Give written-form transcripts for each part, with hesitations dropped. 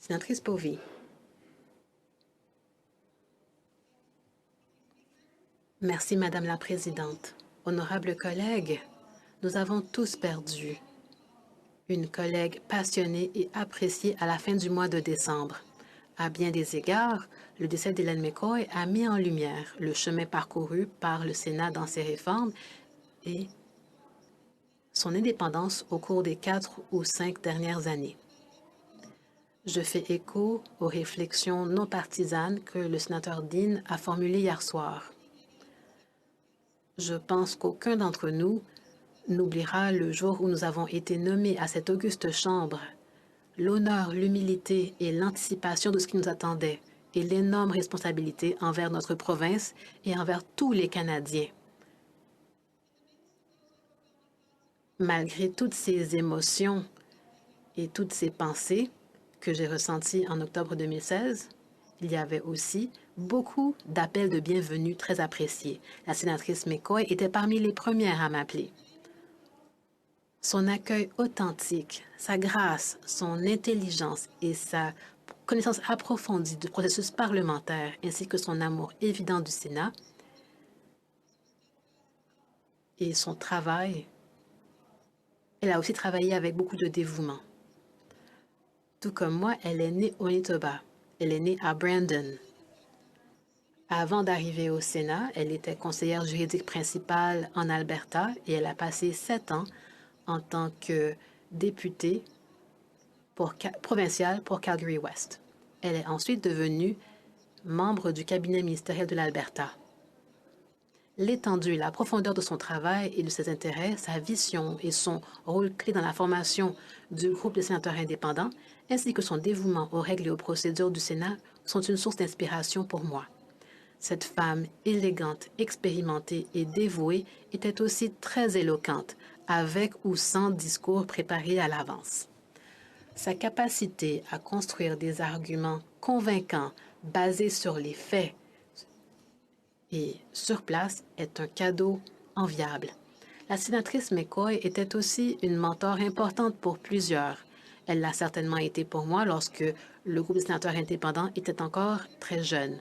Sénatrice Povey. Merci, Madame la Présidente. Honorables collègues, nous avons tous perdu une collègue passionnée et appréciée à la fin du mois de décembre. À bien des égards, le décès d'Hélène McCoy a mis en lumière le chemin parcouru par le Sénat dans ses réformes et son indépendance au cours des 4 ou 5 dernières années. Je fais écho aux réflexions non partisanes que le sénateur Dean a formulées hier soir. Je pense qu'aucun d'entre nous n'oubliera le jour où nous avons été nommés à cette auguste chambre. L'honneur, l'humilité et l'anticipation de ce qui nous attendait et l'énorme responsabilité envers notre province et envers tous les Canadiens. Malgré toutes ces émotions et toutes ces pensées que j'ai ressenties en octobre 2016, il y avait aussi beaucoup d'appels de bienvenue très appréciés. La sénatrice McCoy était parmi les premières à m'appeler. Son accueil authentique, sa grâce, son intelligence et sa connaissance approfondie du processus parlementaire, ainsi que son amour évident du Sénat et son travail. Elle a aussi travaillé avec beaucoup de dévouement. Tout comme moi, elle est née au Manitoba. Elle est née à Brandon. Avant d'arriver au Sénat, elle était conseillère juridique principale en Alberta et elle a passé 7 ans en tant que députée provinciale pour Calgary-Ouest. Elle est ensuite devenue membre du cabinet ministériel de l'Alberta. L'étendue, la profondeur de son travail et de ses intérêts, sa vision et son rôle clé dans la formation du groupe des sénateurs indépendants, ainsi que son dévouement aux règles et aux procédures du Sénat sont une source d'inspiration pour moi. Cette femme élégante, expérimentée et dévouée était aussi très éloquente, avec ou sans discours préparé à l'avance. Sa capacité à construire des arguments convaincants basés sur les faits et sur place est un cadeau enviable. La sénatrice McCoy était aussi une mentor importante pour plusieurs. Elle l'a certainement été pour moi lorsque le groupe des sénateurs indépendants était encore très jeune.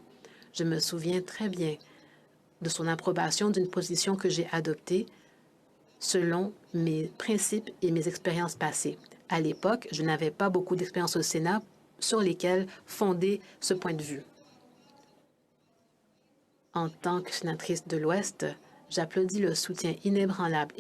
Je me souviens très bien de son approbation d'une position que j'ai adoptée selon mes principes et mes expériences passées. À l'époque, je n'avais pas beaucoup d'expérience au Sénat sur lesquelles fonder ce point de vue. En tant que sénatrice de l'Ouest, j'applaudis le soutien inébranlable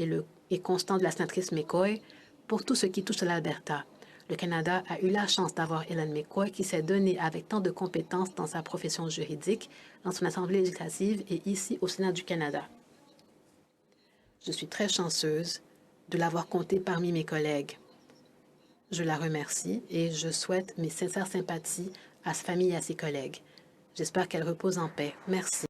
et constant de la sénatrice McCoy pour tout ce qui touche à l'Alberta. Le Canada a eu la chance d'avoir Hélène McCoy qui s'est donnée avec tant de compétences dans sa profession juridique, dans son assemblée législative et ici au Sénat du Canada. Je suis très chanceuse de l'avoir comptée parmi mes collègues. Je la remercie et je souhaite mes sincères sympathies à sa famille et à ses collègues. J'espère qu'elle repose en paix. Merci.